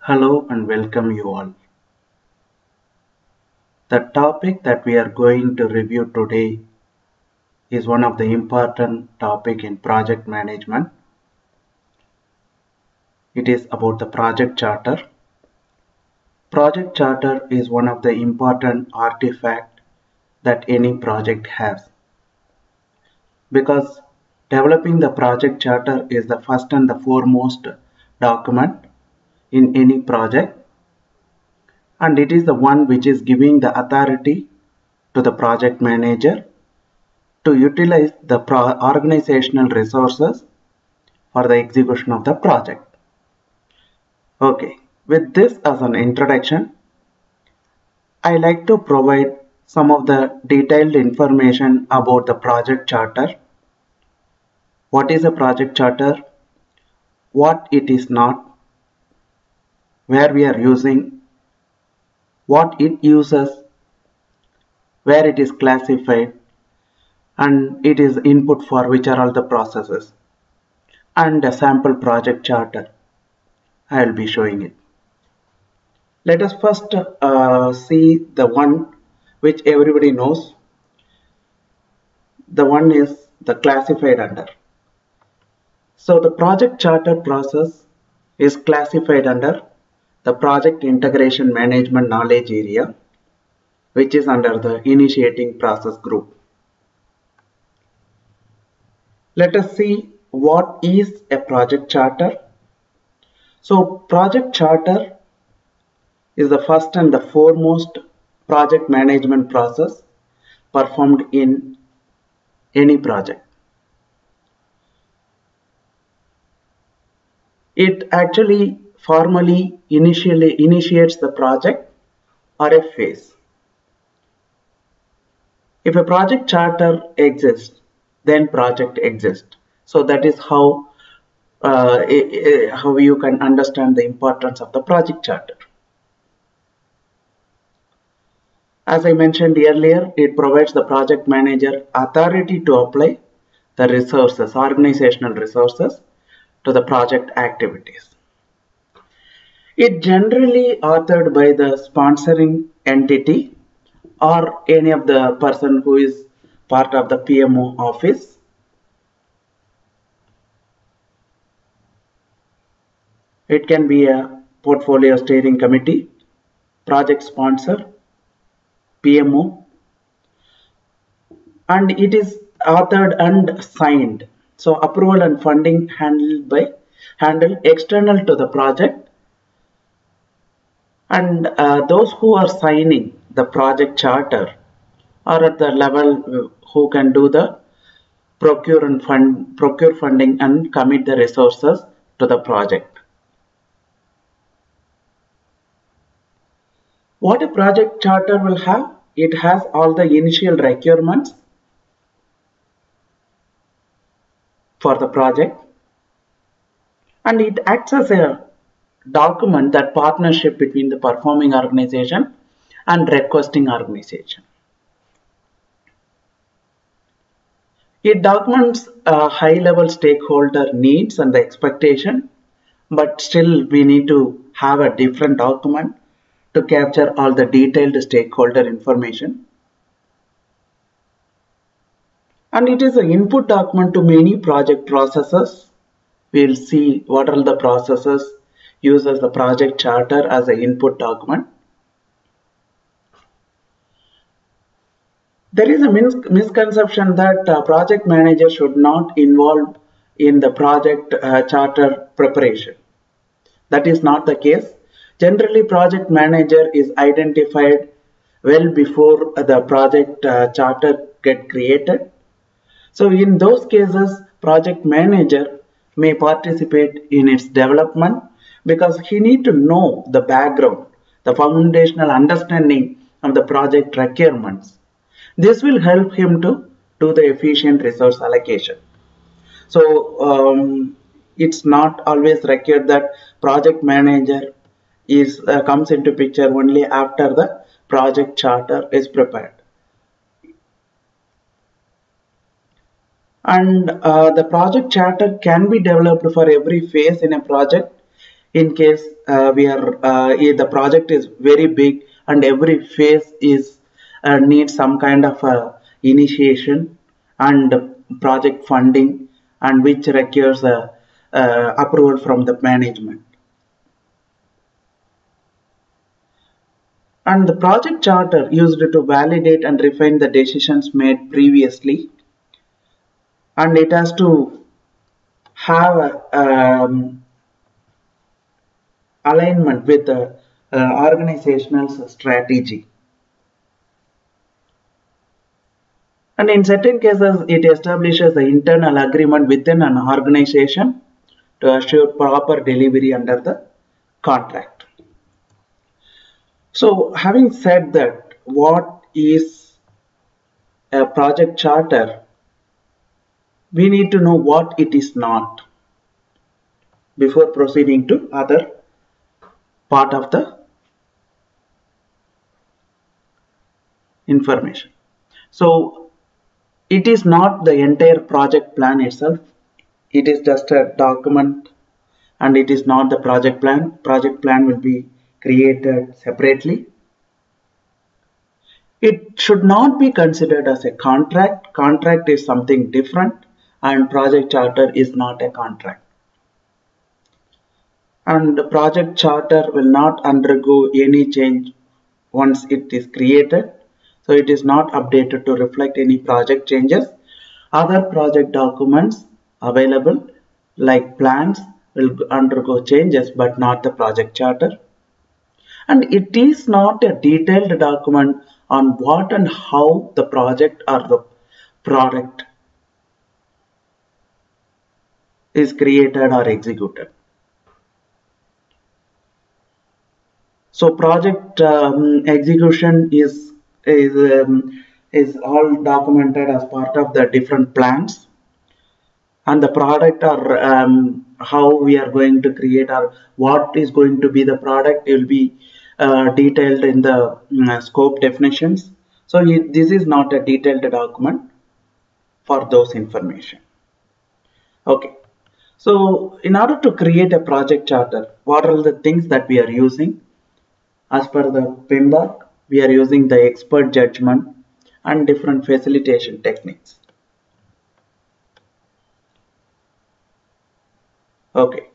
Hello and welcome you all. The topic that we are going to review today is one of the important topic in project management. It is about the project charter. Project charter is one of the important artifact that any project has, because developing the project charter is the first and the foremost document in any project, and it is the one which is giving the authority to the project manager to utilize the organizational resources for the execution of the project. Okay, with this as an introduction, I like to provide some of the detailed information about the project charter. What is a project charter? What it is not? Where we are using? What it uses? Where it is classified? And it is input for which are all the processes? And a sample project charter. I will be showing it. Let us first see the one which everybody knows. The one is the classified under. So the project charter process is classified under the project integration management knowledge area, which is under the initiating process group. Let us see what is a project charter. So project charter is the first and the foremost project management process performed in any project. It actually formally initially initiates the project or a phase. If a project charter exists, then project exists. So that is how you can understand the importance of the project charter. As I mentioned earlier, it provides the project manager authority to apply the resources, organizational resources, to the project activities. It generally authored by the sponsoring entity or any of the person who is part of the PMO office. It can be a portfolio steering committee, project sponsor, PMO, and it is authored and signed. So approval and funding handled external to the project, and those who are signing the project charter are at the level who can do the procure funding and commit the resources to the project. What a project charter will have? It has all the initial requirements for the project, and it acts as a document that partnership between the performing organization and requesting organization. It documents high-level stakeholder needs and the expectation, but still we need to have a different document to capture all the detailed stakeholder information. And it is an input document to many project processes. We'll see what are the processes uses the project charter as an input document. There is a misconception that project manager should not involve in the project charter preparation. That is not the case. Generally, project manager is identified well before the project charter get created. So in those cases, project manager may participate in its development because he need to know the background, the foundational understanding of the project requirements. This will help him to do the efficient resource allocation. So it's not always required that project manager comes into picture only after the project charter is prepared. And the project charter can be developed for every phase in a project. in case if the project is very big and every phase is needs some kind of initiation and project funding, and which requires approval from the management. And the project charter used to validate and refine the decisions made previously, and it has to have alignment with the organizational strategy. And in certain cases, it establishes the internal agreement within an organization to assure proper delivery under the contract. So, having said that, what is a project charter? We need to know what it is not before proceeding to other part of the information. So, it is not the entire project plan itself. It is just a document, and it is not the project plan. Project plan will be created separately. It should not be considered as a contract. Contract is something different, and project charter is not a contract. And the project charter will not undergo any change once it is created. So it is not updated to reflect any project changes. Other project documents available like plans will undergo changes, but not the project charter. And it is not a detailed document on what and how the project or the product is created or executed. So project execution is all documented as part of the different plans, and the product or how we are going to create or what is going to be the product will be detailed in the scope definitions. So this is not a detailed document for those information. Okay. So in order to create a project charter, what are the things that we are using? As per the PMBOK, we are using the expert judgment and different facilitation techniques. Okay.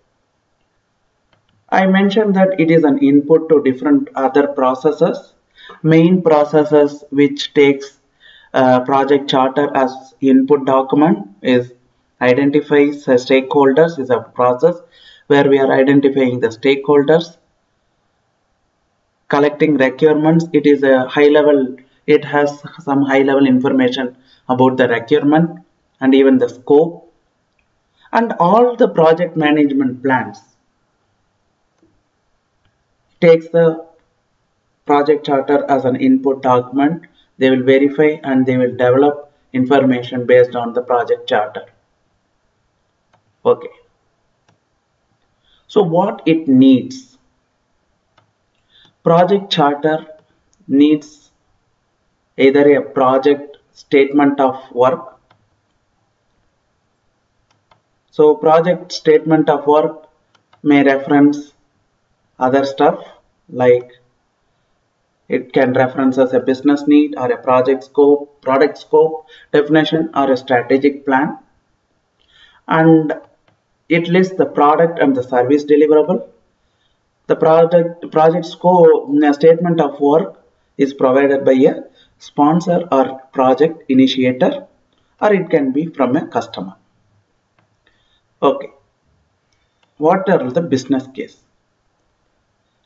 I mentioned that it is an input to different other processes. Main processes which takes project charter as input document is identifies stakeholders, is a process where we are identifying the stakeholders. Collecting requirements, it is a high level, it has some high level information about the requirement and even the scope and all the project management plans. Takes the project charter as an input document. They will verify and they will develop information based on the project charter. Okay. So what it needs? Project charter needs either a project statement of work. So project statement of work may reference other stuff, like it can reference as a business need or a project scope, product scope definition or a strategic plan, and it lists the product and the service deliverable. The project scope statement of work is provided by a sponsor or project initiator, or it can be from a customer. Okay. What are the business case?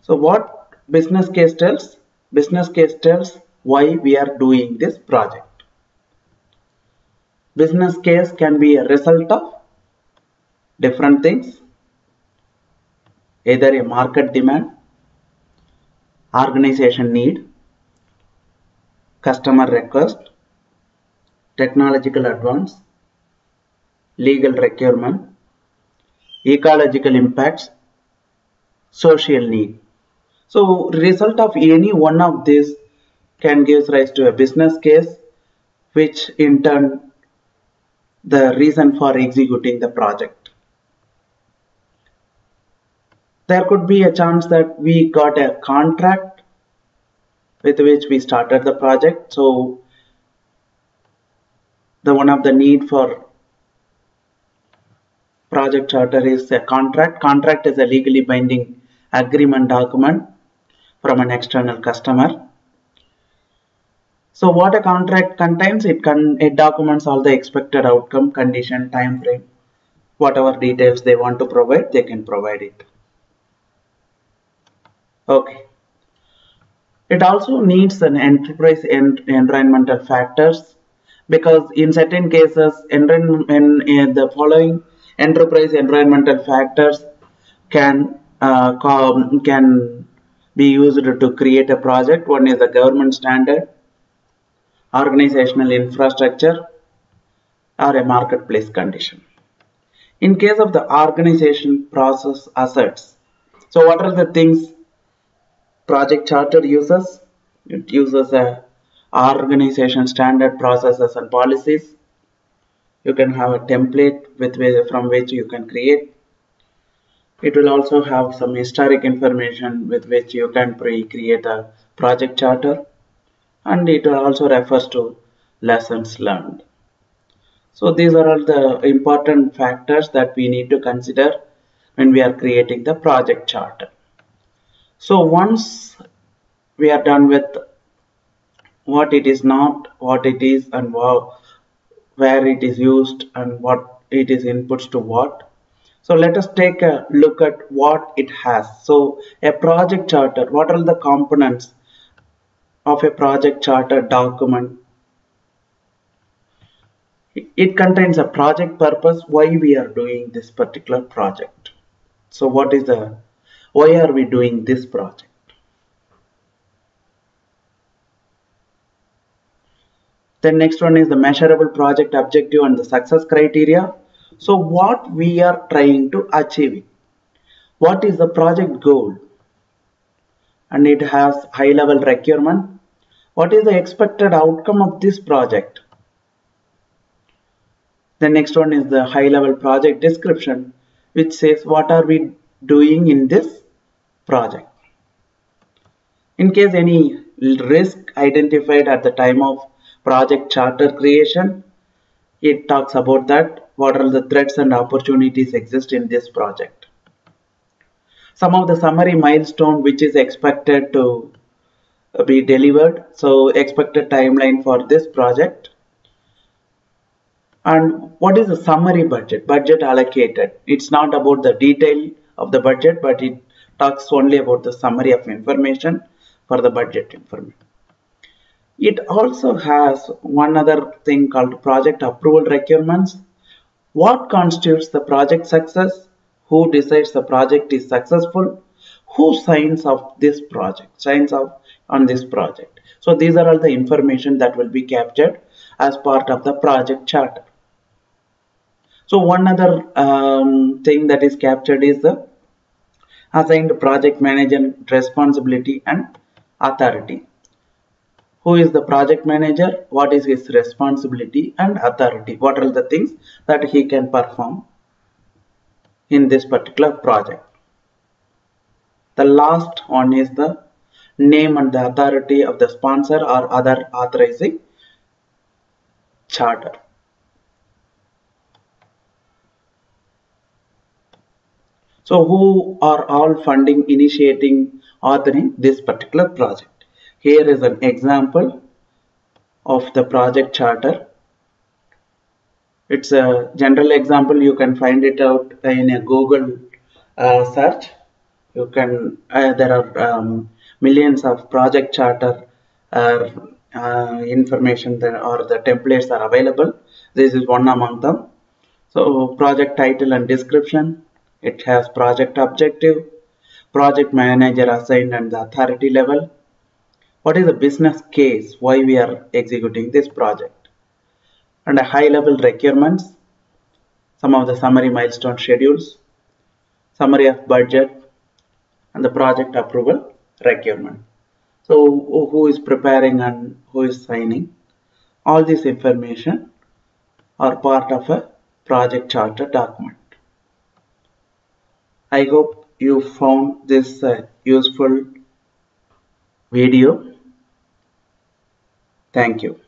So what business case tells? Business case tells why we are doing this project. Business case can be a result of different things, either a market demand, organization need, customer request, technological advance, legal requirement, ecological impacts, social need. So result of any one of these can give rise to a business case, which in turn the reason for executing the project. There could be a chance that we got a contract with which we started the project. So the one of the need for project charter is a contract. Contract is a legally binding agreement document from an external customer. So what a contract contains, it documents all the expected outcome, condition, time frame, whatever details they want to provide, they can provide it. Okay. It also needs an enterprise environmental factors, because in certain cases in the following enterprise environmental factors can be used to create a project. One is the government standard, organizational infrastructure, or a marketplace condition. In case of the organization process assets, so what are the things project charter uses? It uses a organization standard processes and policies. You can have a template from which you can create. It will also have some historic information with which you can create a project charter, and it also refers to lessons learned. So these are all the important factors that we need to consider when we are creating the project charter. So once we are done with what it is not, what it is, and where it is used, and what it is inputs to what. So let us take a look at what it has. So a project charter, what are the components of a project charter document? It contains a project purpose, why we are doing this particular project. So why are we doing this project? Then next one is the measurable project objective and the success criteria. So what we are trying to achieve. What is the project goal? And it has high level requirement. What is the expected outcome of this project? The next one is the high level project description, which says what are we doing in this project. In case any risk identified at the time of project charter creation, it talks about that, what are the threats and opportunities exist in this project. Some of the summary milestone which is expected to be delivered, so expected timeline for this project, and what is the summary budget allocated. It's not about the detail of the budget, but it talks only about the summary of information for the budget information. It also has one other thing called project approval requirements. What constitutes the project success? Who decides the project is successful? Who signs off this project? Signs off on this project. So these are all the information that will be captured as part of the project charter. So one other thing that is captured is the assigned project manager responsibility and authority. Who is the project manager? What is his responsibility and authority? What are the things that he can perform in this particular project? The last one is the name and the authority of the sponsor or other authorizing charter. So who are all funding, initiating, authoring this particular project? Here is an example of the project charter. It's a general example. You can find it out in a Google search. You can there are millions of project charter information there, or the templates are available. This is one among them. So project title and description. It has project objective, project manager assigned and the authority level. What is the business case? Why we are executing this project? And a high level requirements, some of the summary milestone schedules, summary of budget, and the project approval requirement. So who is preparing and who is signing? All this information are part of a project charter document. I hope you found this useful video. Thank you.